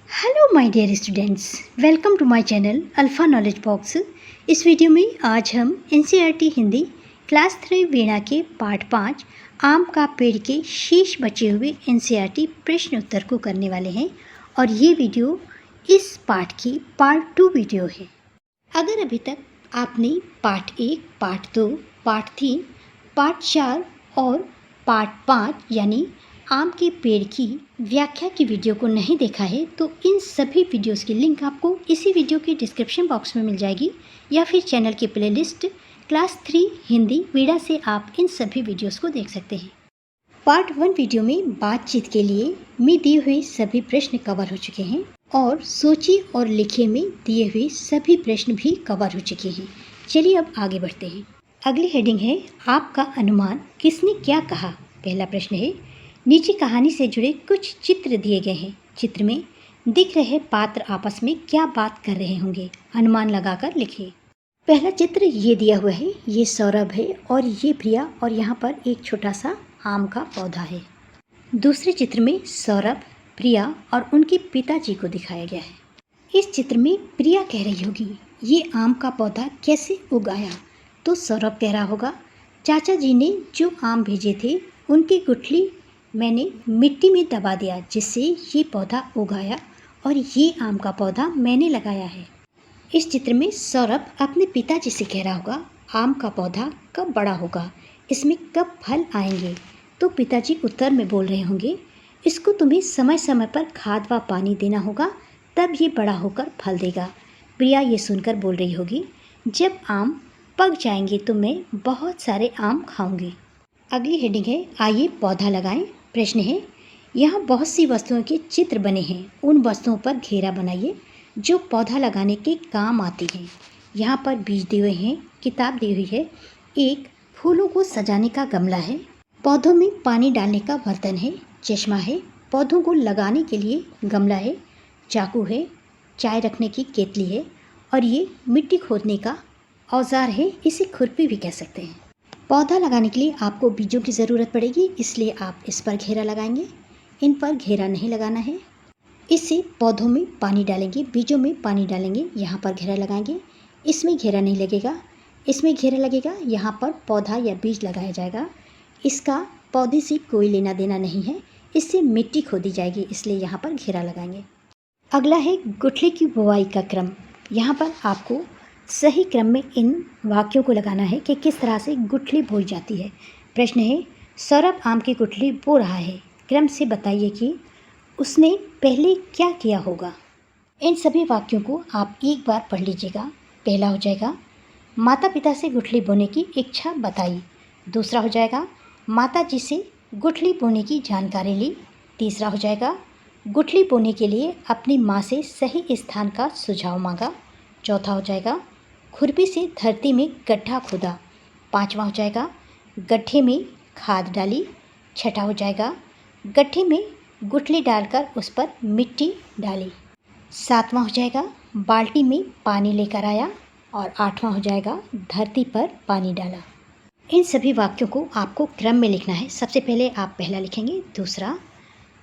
Hello my dear students, welcome to my channel alpha knowledge box. इस video में आज हम एनसीईआरटी हिंदी क्लास 3 वीणा के पार्ट 5 आम का पेड़ के शेष बचे हुए एनसीईआरटी प्रश्न उत्तर को करने वाले हैं और ये वीडियो इस पार्ट की पार्ट 2 वीडियो है। अगर अभी तक आपने पार्ट 1, पार्ट 2, पार्ट 3, पार्ट 4 और पार्ट 5 यानी आम के पेड़ की व्याख्या की वीडियो को नहीं देखा है तो इन सभी वीडियोस की लिंक आपको इसी वीडियो के डिस्क्रिप्शन बॉक्स में मिल जाएगी या फिर चैनल की प्लेलिस्ट क्लास 3 हिंदी वीणा से आप इन सभी वीडियोस को देख सकते हैं। पार्ट 1 वीडियो में बातचीत के लिए मैं दिए हुए सभी प्रश्न कवर हो चुके हैं और सोचिए और लिखिए में दिए हुए सभी प्रश्न भी कवर हो चुके हैं। चलिए अब आगे बढ़ते हैं। अगली हेडिंग है आपका अनुमान किसने क्या कहा। पहला प्रश्न है नीचे कहानी से जुड़े कुछ चित्र दिए गए हैं। चित्र में दिख रहे पात्र आपस में क्या बात कर रहे होंगे, अनुमान लगाकर लिखिए। पहला चित्र ये दिया हुआ है, ये सौरभ है और ये प्रिया और यहाँ पर एक छोटा सा आम का पौधा है। दूसरे चित्र में सौरभ, प्रिया और उनके पिताजी को दिखाया गया है। इस चित्र में प्रिया कह रही होगी ये आम का पौधा कैसे उगाया, तो सौरभ कह रहा होगा चाचा जी ने जो आम भेजे थे उनकी गुठली मैंने मिट्टी में दबा दिया जिससे ये पौधा उगाया और ये आम का पौधा मैंने लगाया है। इस चित्र में सौरभ अपने पिताजी से कह रहा होगा आम का पौधा कब बड़ा होगा, इसमें कब फल आएंगे, तो पिताजी उत्तर में बोल रहे होंगे इसको तुम्हें समय समय पर खाद व पानी देना होगा तब ये बड़ा होकर फल देगा। प्रिया ये सुनकर बोल रही होगी जब आम पक जाएंगे तो मैं बहुत सारे आम खाऊंगी। अगली हेडिंग है आइए पौधा लगाएं। प्रश्न है यहाँ बहुत सी वस्तुओं के चित्र बने हैं, उन वस्तुओं पर घेरा बनाइए जो पौधा लगाने के काम आती हैं। यहाँ पर बीज दिए हुए हैं, किताब दी हुई है, एक फूलों को सजाने का गमला है, पौधों में पानी डालने का बर्तन है, चश्मा है, पौधों को लगाने के लिए गमला है, चाकू है, चाय रखने की केतली है और ये मिट्टी खोदने का औजार है, इसे खुरपी भी कह सकते हैं। पौधा लगाने के लिए आपको बीजों की ज़रूरत पड़ेगी, इसलिए आप इस पर घेरा लगाएंगे, इन पर घेरा नहीं लगाना है। इससे पौधों में पानी डालेंगे, बीजों में पानी डालेंगे, यहाँ पर घेरा लगाएंगे, इसमें घेरा नहीं लगेगा, इसमें घेरा लगेगा, यहाँ पर पौधा या बीज लगाया जाएगा। इसका पौधे से कोई लेना देना नहीं है, इससे मिट्टी खोदी जाएगी, इसलिए यहाँ पर घेरा लगाएंगे। अगला है गुठली की बुआई का क्रम। यहाँ पर आपको सही क्रम में इन वाक्यों को लगाना है कि किस तरह से गुठली बोई जाती है। प्रश्न है सौरभ आम की गुठली बो रहा है, क्रम से बताइए कि उसने पहले क्या किया होगा। इन सभी वाक्यों को आप एक बार पढ़ लीजिएगा। पहला हो जाएगा माता पिता से गुठली बोने की इच्छा बताई। दूसरा हो जाएगा माता जी से गुठली बोने की जानकारी ली। तीसरा हो जाएगा गुठली बोने के लिए अपनी माँ से सही स्थान का सुझाव मांगा। चौथा हो जाएगा खुरपी से धरती में गड्ढा खोदा। पांचवा हो जाएगा गड्ढे में खाद डाली। छठा हो जाएगा गड्ढे में गुठली डालकर उस पर मिट्टी डाली। सातवां हो जाएगा बाल्टी में पानी लेकर आया और आठवां हो जाएगा धरती पर पानी डाला। इन सभी वाक्यों को आपको क्रम में लिखना है। सबसे पहले आप पहला लिखेंगे, दूसरा,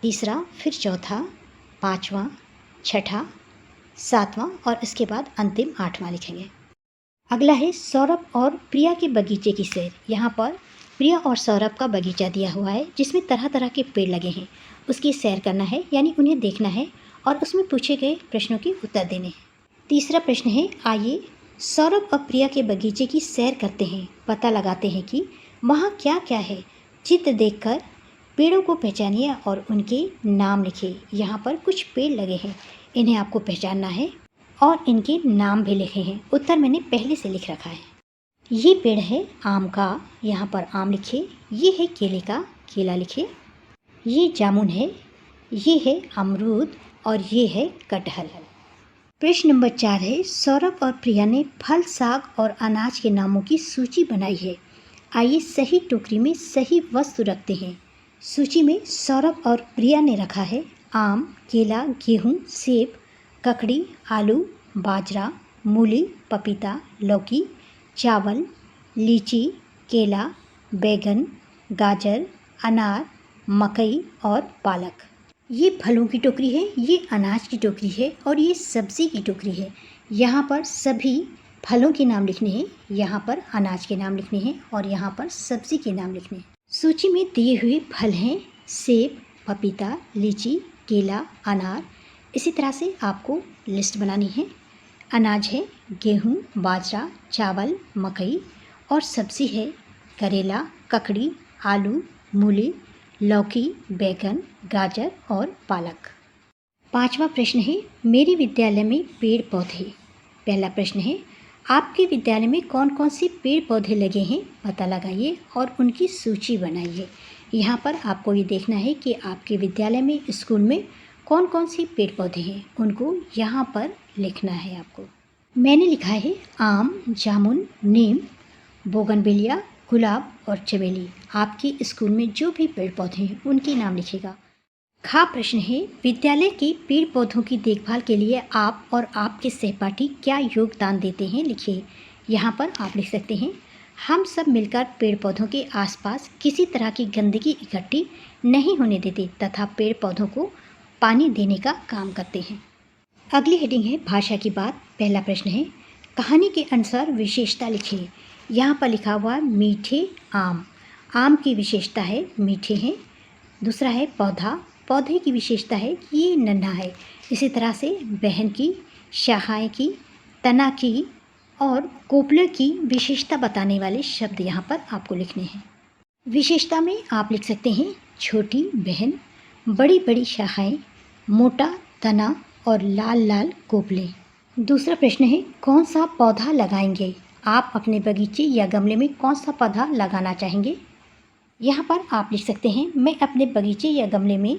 तीसरा, फिर चौथा, पाँचवा, छठा, सातवां और इसके बाद अंतिम आठवां लिखेंगे। अगला है सौरभ और प्रिया के बगीचे की सैर। यहाँ पर प्रिया और सौरभ का बगीचा दिया हुआ है जिसमें तरह तरह के पेड़ लगे हैं, उसकी सैर करना है यानी उन्हें देखना है और उसमें पूछे गए प्रश्नों के उत्तर देने हैं। तीसरा प्रश्न है आइए सौरभ और प्रिया के बगीचे की सैर करते हैं, पता लगाते हैं कि वहाँ क्या क्या है। चित्र देखकर पेड़ों को पहचानिए और उनके नाम लिखिए। यहाँ पर कुछ पेड़ लगे हैं, इन्हें आपको पहचानना है और इनके नाम भी लिखे हैं। उत्तर मैंने पहले से लिख रखा है। ये पेड़ है आम का, यहाँ पर आम लिखिए। ये है केले का, केला लिखिए। ये जामुन है, ये है अमरूद और ये है कटहल। प्रश्न नंबर 4 है सौरभ और प्रिया ने फल, साग और अनाज के नामों की सूची बनाई है। आइए सही टोकरी में सही वस्तु रखते हैं। सूची में सौरभ और प्रिया ने रखा है आम, केला, गेहूँ, सेब, ककड़ी, आलू, बाजरा, मूली, पपीता, लौकी, चावल, लीची, केला, बैगन, गाजर, अनार, मकई और पालक। ये फलों की टोकरी है, ये अनाज की टोकरी है और ये सब्ज़ी की टोकरी है। यहाँ पर सभी फलों के नाम लिखने हैं, यहाँ पर अनाज के नाम लिखने हैं और यहाँ पर सब्ज़ी के नाम लिखने हैं। सूची में दिए हुए फल हैं सेब, पपीता, लीची, केला, अनार। इसी तरह से आपको लिस्ट बनानी है। अनाज है गेहूँ, बाजरा, चावल, मकई और सब्ज़ी है करेला, ककड़ी, आलू, मूली, लौकी, बैंगन, गाजर और पालक। पांचवा प्रश्न है मेरे विद्यालय में पेड़ पौधे। पहला प्रश्न है आपके विद्यालय में कौन कौन से पेड़ पौधे लगे हैं पता लगाइए और उनकी सूची बनाइए। यहाँ पर आपको ये देखना है कि आपके विद्यालय में स्कूल में कौन कौन से पेड़ पौधे हैं, उनको यहाँ पर लिखना है आपको। मैंने लिखा है आम, जामुन, नीम, बोगनविलिया, गुलाब और चमेली। आपके स्कूल में जो भी पेड़ पौधे हैं उनके नाम लिखिएगा। खा प्रश्न है विद्यालय के पेड़ पौधों की देखभाल के लिए आप और आपके सहपाठी क्या योगदान देते हैं लिखिए। यहाँ पर आप लिख सकते हैं हम सब मिलकर पेड़ पौधों के आसपास किसी तरह की गंदगी इकट्ठी नहीं होने देते तथा पेड़ पौधों को पानी देने का काम करते हैं। अगली हेडिंग है भाषा की बात। पहला प्रश्न है कहानी के अनुसार विशेषता लिखिए। यहाँ पर लिखा हुआ मीठे आम। आम की विशेषता है मीठे हैं। दूसरा है पौधा। पौधे की विशेषता है कि ये नन्हा है। इसी तरह से बहन की, शाखाएँ की, तना की और कोपले की विशेषता बताने वाले शब्द यहाँ पर आपको लिखने हैं। विशेषता में आप लिख सकते हैं छोटी बहन, बड़ी बड़ी शाखाएँ, मोटा तना और लाल लाल कोपले। दूसरा प्रश्न है कौन सा पौधा लगाएंगे। आप अपने बगीचे या गमले में कौन सा पौधा लगाना चाहेंगे। यहाँ पर आप लिख सकते हैं मैं अपने बगीचे या गमले में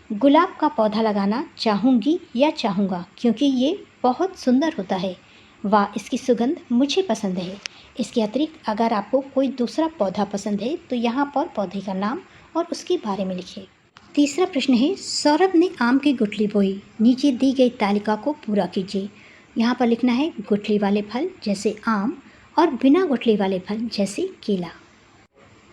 गुलाब का पौधा लगाना चाहूँगी या चाहूँगा क्योंकि ये बहुत सुंदर होता है व इसकी सुगंध मुझे पसंद है। इसके अतिरिक्त अगर आपको कोई दूसरा पौधा पसंद है तो यहाँ पर पौधे का नाम और उसके बारे में लिखिए। तीसरा प्रश्न है सौरभ ने आम की गुठली बोई। नीचे दी गई तालिका को पूरा कीजिए। यहाँ पर लिखना है गुठली वाले फल जैसे आम और बिना गुठली वाले फल जैसे केला।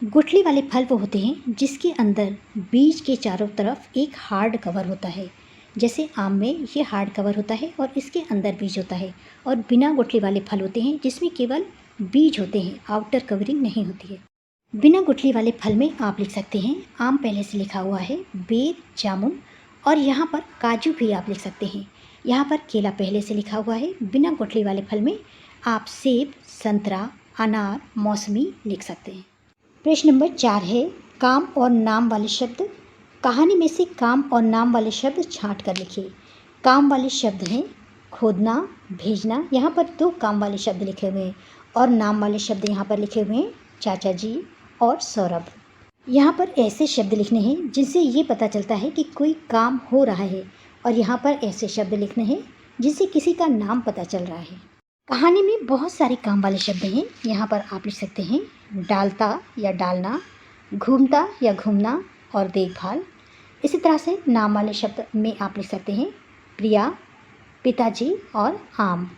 गुठली वाले फल वो होते हैं जिसके अंदर बीज के चारों तरफ एक हार्ड कवर होता है। जैसे आम में ये हार्ड कवर होता है और इसके अंदर बीज होता है। और बिना गुठली वाले फल होते हैं जिसमें केवल बीज होते हैं, आउटर कवरिंग नहीं होती है। बिना गुठली वाले फल में आप लिख सकते हैं आम पहले से लिखा हुआ है, बेर, जामुन और यहाँ पर काजू भी आप लिख सकते हैं। यहाँ पर केला पहले से लिखा हुआ है। बिना गुठली वाले फल में आप सेब, संतरा, अनार, मौसमी लिख सकते हैं। प्रश्न नंबर 4 है काम और नाम वाले शब्द। कहानी में से काम और नाम वाले शब्द छांट कर लिखिए। काम वाले शब्द हैं खोदना, भेजना। यहाँ पर 2 काम वाले शब्द लिखे हुए हैं और नाम वाले शब्द यहाँ पर लिखे हुए हैं चाचा जी और सौरभ। यहाँ पर ऐसे शब्द लिखने हैं जिनसे ये पता चलता है कि कोई काम हो रहा है और यहाँ पर ऐसे शब्द लिखने हैं जिनसे किसी का नाम पता चल रहा है। कहानी में बहुत सारे काम वाले शब्द हैं। यहाँ पर आप लिख सकते हैं डालता या डालना, घूमता या घूमना और देखभाल। इसी तरह से नाम वाले शब्द में आप लिख सकते हैं प्रिया, पिताजी और आम।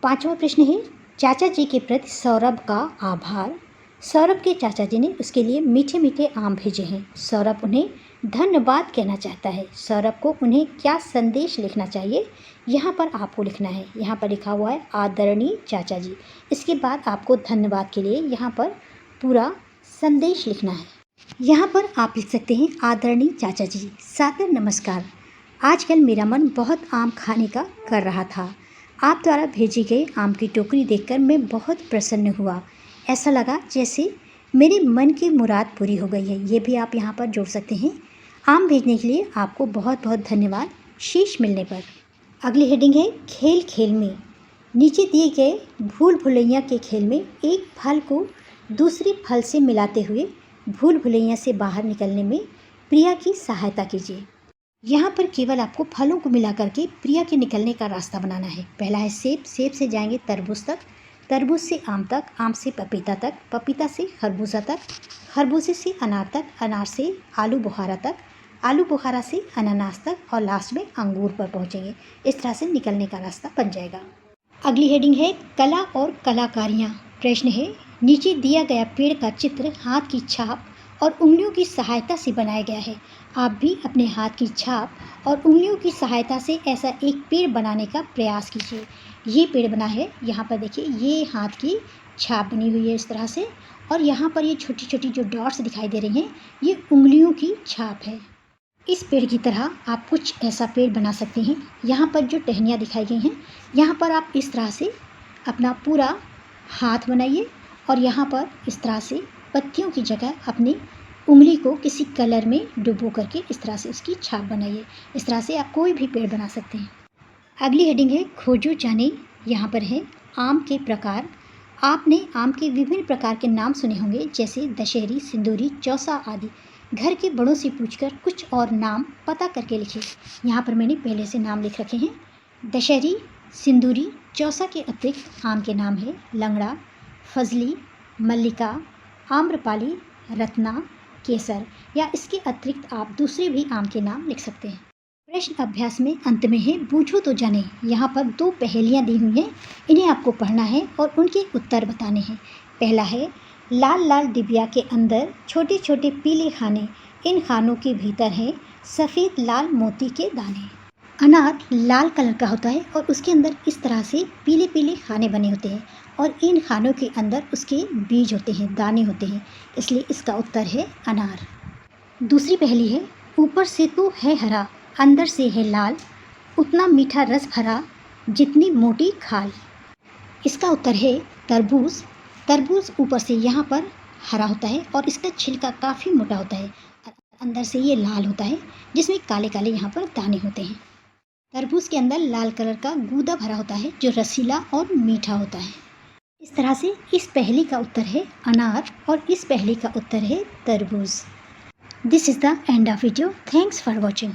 5वां प्रश्न है चाचा जी के प्रति सौरभ का आभार। सौरभ के चाचा जी ने उसके लिए मीठे मीठे आम भेजे हैं। सौरभ उन्हें धन्यवाद कहना चाहता है। सौरभ को उन्हें क्या संदेश लिखना चाहिए, यहाँ पर आपको लिखना है। यहाँ पर लिखा हुआ है आदरणीय चाचा जी। इसके बाद आपको धन्यवाद के लिए यहाँ पर पूरा संदेश लिखना है। यहाँ पर आप लिख सकते हैं आदरणीय चाचा जी, सादर नमस्कार। आजकल मेरा मन बहुत आम खाने का कर रहा था। आप द्वारा भेजी गई आम की टोकरी देखकर मैं बहुत प्रसन्न हुआ। ऐसा लगा जैसे मेरे मन की मुराद पूरी हो गई है। ये भी आप यहाँ पर जोड़ सकते हैं। आम भेजने के लिए आपको बहुत बहुत धन्यवाद शीश मिलने पर। अगली हेडिंग है खेल खेल में। नीचे दिए गए भूल भुलैया के खेल में एक फल को दूसरे फल से मिलाते हुए भूल भुलैया से बाहर निकलने में प्रिया की सहायता कीजिए। यहाँ पर केवल आपको फलों को मिला करके प्रिया के निकलने का रास्ता बनाना है। पहला है सेब। सेब से जाएंगे तरबूज तक, तरबूज से आम तक, आम से पपीता तक, पपीता से खरबूजा तक, खरबूजे से अनार तक, अनार से आलू बुखारा तक, आलू बुखारा से अनानास तक और लास्ट में अंगूर पर पहुँचेंगे। इस तरह से निकलने का रास्ता बन जाएगा। अगली हेडिंग है कला और कलाकारियाँ। प्रश्न है नीचे दिया गया पेड़ का चित्र हाथ की छाप और उंगलियों की सहायता से बनाया गया है। आप भी अपने हाथ की छाप और उंगलियों की सहायता से ऐसा एक पेड़ बनाने का प्रयास कीजिए। ये पेड़ बना है, यहाँ पर देखिए ये हाथ की छाप बनी हुई है इस तरह से, और यहाँ पर ये छोटी छोटी जो डॉट्स दिखाई दे रही हैं ये उंगलियों की छाप है। इस पेड़ की तरह आप कुछ ऐसा पेड़ बना सकते हैं। यहाँ पर जो टहनियाँ दिखाई गई हैं, यहाँ पर आप इस तरह से अपना पूरा हाथ बनाइए और यहाँ पर इस तरह से पत्तियों की जगह अपनी उंगली को किसी कलर में डुबो करके इस तरह से उसकी छाप बनाइए। इस तरह से आप कोई भी पेड़ बना सकते हैं। अगली हेडिंग है खोजो जाने। यहाँ पर है आम के प्रकार। आपने आम के विभिन्न प्रकार के नाम सुने होंगे, जैसे दशहरी, सिंदूरी, चौसा आदि। घर के बड़ों से पूछकर कुछ और नाम पता करके लिखिए। यहाँ पर मैंने पहले से नाम लिख रखे हैं। दशहरी, सिंदूरी, चौसा के अतिरिक्त आम के नाम है लंगड़ा, फजली, मल्लिका, आम्रपाली, रत्ना, केसर, या इसके अतिरिक्त आप दूसरे भी आम के नाम लिख सकते हैं। प्रश्न अभ्यास में अंत में है बूझो तो जाने। यहाँ पर 2 पहेलियाँ दी हुई हैं, इन्हें आपको पढ़ना है और उनके उत्तर बताने हैं। पहला है लाल लाल डिबिया के अंदर छोटे छोटे पीले खाने, इन खानों के भीतर है सफ़ेद लाल मोती के दाने। अनार लाल कलर का होता है और उसके अंदर इस तरह से पीले पीले खाने बने होते हैं और इन खानों के अंदर उसके बीज होते हैं, दाने होते हैं, इसलिए इसका उत्तर है अनार। दूसरी पहेली है ऊपर से तो है हरा, अंदर से है लाल, उतना मीठा रस भरा जितनी मोटी खाल। इसका उत्तर है तरबूज। तरबूज ऊपर से यहाँ पर हरा होता है और इसका छिलका काफ़ी मोटा होता है, अंदर से ये लाल होता है जिसमें काले काले यहाँ पर दाने होते हैं। तरबूज के अंदर लाल कलर का गूदा भरा होता है जो रसीला और मीठा होता है। इस तरह से इस पहेली का उत्तर है अनार और इस पहेली का उत्तर है तरबूज। This is the end of video. Thanks for watching.